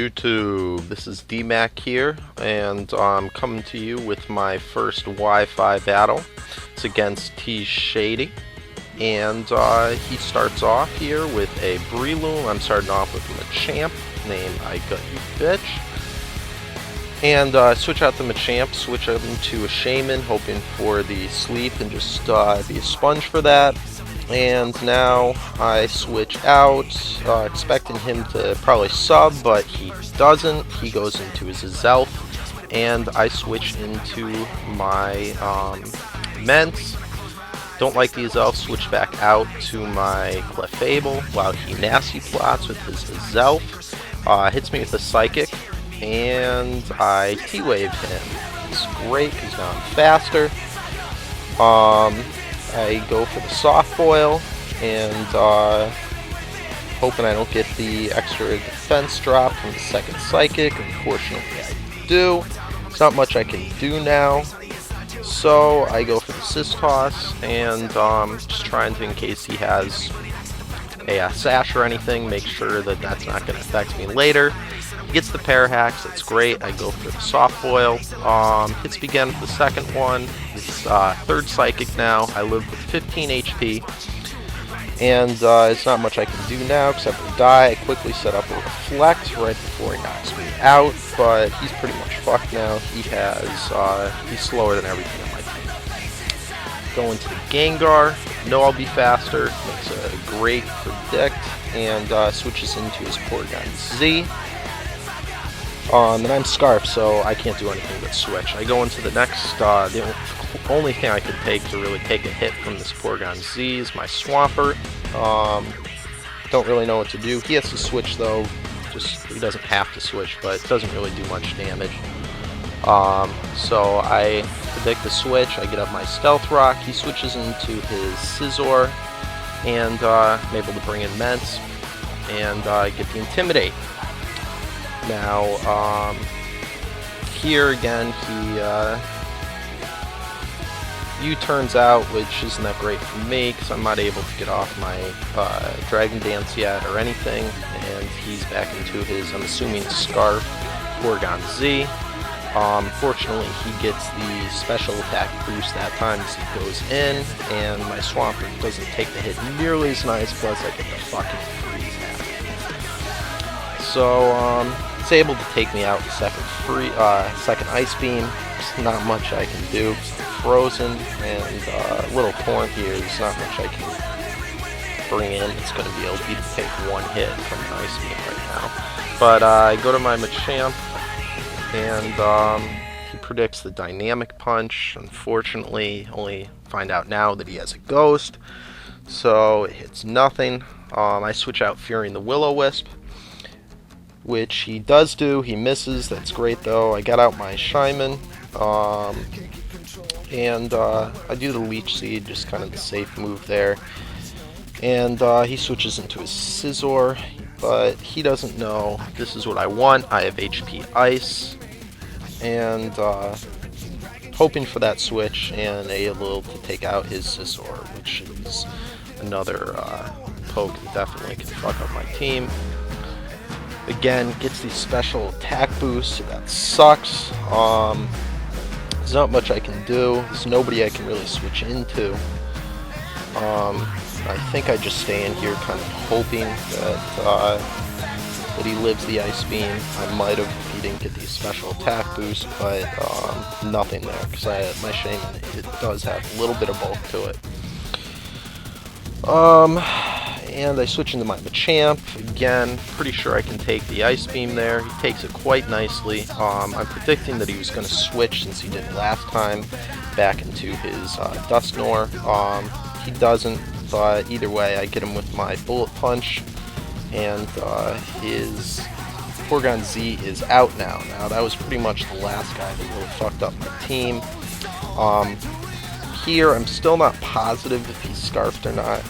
YouTube? This is DMAC here, and I'm coming to you with my first Wi-Fi battle. It's against Tchadyy, and he starts off here with a Breloom. I'm starting off with a Machamp named I Got You Bitch. And switch out the Machamp, switch him to a Shaman, hoping for the sleep and just be a sponge for that. And now I switch out, expecting him to probably sub, but he doesn't. He goes into his Zelf, and I switch into my Ment. Don't like the Zelf, switch back out to my Clefable while he nasty plots with his Zelf. Hits me with a Psychic, and I T-Wave him. It's great because now I'm faster. I go for the Soft Boil, and hoping I don't get the extra defense drop from the second Psychic. Unfortunately, I do. There's not much I can do now. So I go for the Sis Toss, and just trying to, in case he has a Sash or anything, make sure that that's not going to affect me later. He gets the Pair Hacks, that's great. I go for the Soft Boil. Hits me again with the second one. It's third Psychic now. I live with 15 HP. And it's not much I can do now except for die. I quickly set up a Reflect right before he knocks me out, but he's pretty much fucked now. He's slower than everything on my team. Go into the Gengar. Know I'll be faster. Makes a great Predict, and switches into his Porygon Z. And I'm Scarf, so I can't do anything but switch. I go into the next, the only thing I can take to really take a hit from this Porygon Z is my Swampert. Don't really know what to do. He has to switch though, he doesn't have to switch, but it doesn't really do much damage. So I predict the switch, I get up my Stealth Rock, he switches into his Scizor, and I'm able to bring in Ments, and get the Intimidate. Now, here again, he U-turns out, which isn't that great for me, because I'm not able to get off my Dragon Dance yet or anything, and he's back into his, I'm assuming, Scarf Porygon Z. Fortunately, he gets the special attack boost that time as he goes in, and my Swampert doesn't take the hit nearly as nice, plus I get the fucking freeze half. So, it's able to take me out in second Ice Beam. There's not much I can do. I'm frozen, and Little Torn here. There's not much I can bring in. It's going to be able to take one hit from the Ice Beam right now. But I go to my Machamp, and he predicts the Dynamic Punch. Unfortunately, only find out now that he has a Ghost, so it hits nothing. I switch out Fearing the Will-O-Wisp, which he does do. He misses. That's great though. I got out my Shaman, and I do the Leech Seed, just kind of the safe move there. And he switches into his Scizor, but he doesn't know this is what I want. I have HP Ice, and hoping for that switch and able to take out his Scizor, which is another poke that definitely can fuck up my team. Again, gets the special attack boost, so that sucks. There's not much I can do. There's nobody I can really switch into. I think I just stay in here kind of hoping that he lives the Ice Beam. I might have if he didn't get the special attack boost, but nothing there, because my Shaman, it does have a little bit of bulk to it. And I switch into my Machamp. Again, pretty sure I can take the Ice Beam there. He takes it quite nicely. I'm predicting that he was going to switch, since he did last time, back into his Dusknoir. He doesn't, but either way, I get him with my Bullet Punch, and his Porygon Z is out now. Now, that was pretty much the last guy that really fucked up my team. Here, I'm still not positive if he's Scarfed or not.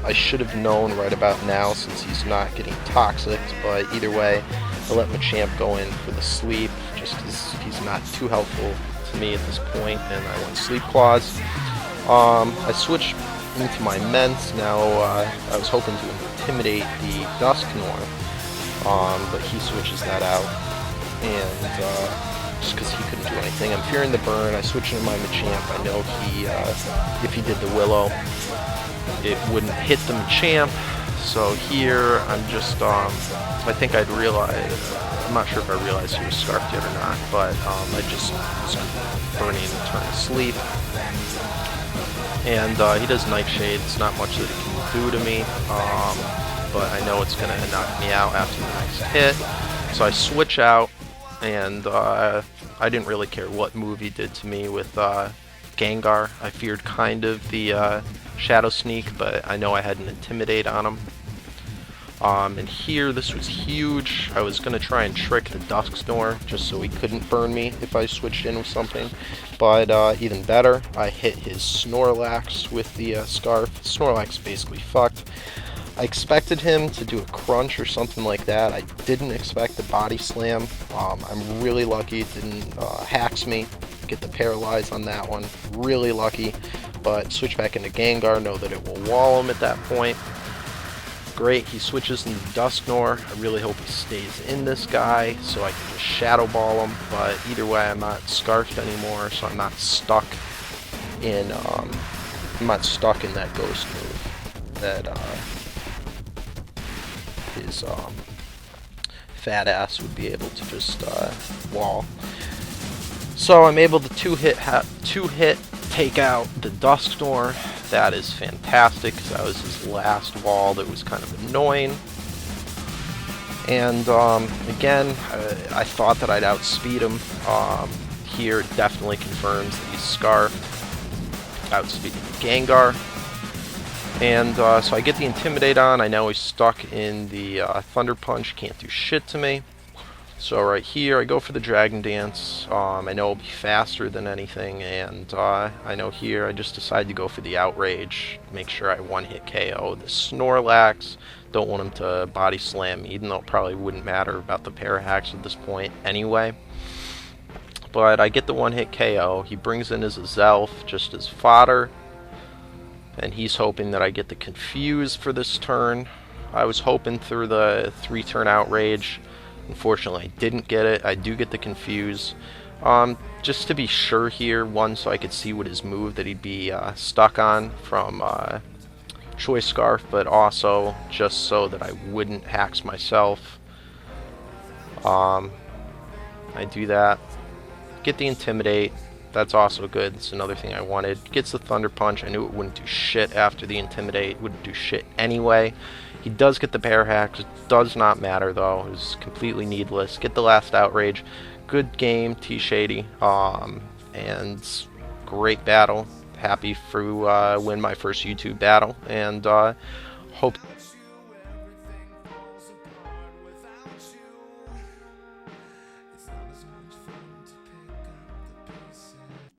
I should have known right about now, since he's not getting Toxic, but either way, I let Machamp go in for the sleep, just because he's not too helpful to me at this point, and I went Sleep Claws. I switched into my Ment. Now, I was hoping to intimidate the Dusknoir, but he switches that out, and just because he couldn't do anything. I'm fearing the burn. I switch into my Machamp. I know he, if he did the Willow, it wouldn't hit the Machamp. So here, I'm just, I think I'd realize, I'm not sure if I realized he was Scarfed yet or not, but I just was burning and turn to sleep. And he does Nightshade. It's not much that it can do to me, but I know it's going to knock me out after the next hit. So I switch out, and I didn't really care what move he did to me with Gengar. I feared kind of the Shadow Sneak, but I know I had an Intimidate on him. And here, this was huge. I was going to try and trick the Dusknoir just so he couldn't burn me if I switched in with something. But even better, I hit his Snorlax with the Scarf. Snorlax basically fucked. I expected him to do a crunch or something like that. I didn't expect the Body Slam. I'm really lucky it didn't hacks me. Get the Paralyze on that one. Really lucky. But switch back into Gengar, know that it will wall him at that point. Great, he switches into Dusknoir. I really hope he stays in this guy so I can just Shadow Ball him. But either way, I'm not Scarfed anymore, so I'm not stuck in that Ghost move that his fat ass would be able to just wall. So I'm able to two-hit take out the Dusknoir. That is fantastic, because that was his last wall that was kind of annoying. And again, I thought that I'd outspeed him. Here it definitely confirms that he's Scarfed. Outspeeding Gengar. And so I get the Intimidate on. I know he's stuck in the Thunder Punch. Can't do shit to me. So right here, I go for the Dragon Dance. I know it'll be faster than anything, and I know here I just decide to go for the Outrage. Make sure I one-hit KO the Snorlax. Don't want him to Body Slam me, even though it probably wouldn't matter about the Parahacks at this point anyway. But I get the one-hit KO. He brings in his Azelf just as fodder, and he's hoping that I get the Confuse for this turn. I was hoping through the 3-turn Outrage. Unfortunately, I didn't get it. I do get the Confuse. Just to be sure here, one, so I could see what his move that he'd be stuck on from Choice Scarf, but also just so that I wouldn't hacks myself. I do that. Get the Intimidate. That's also good. That's another thing I wanted. Gets the Thunder Punch. I knew it wouldn't do shit after the Intimidate. Wouldn't do shit anyway. He does get the Parahacks. It does not matter, though. It was completely needless. Get the last Outrage. Good game, Tchadyy. And great battle. Happy to win my first YouTube battle. And hope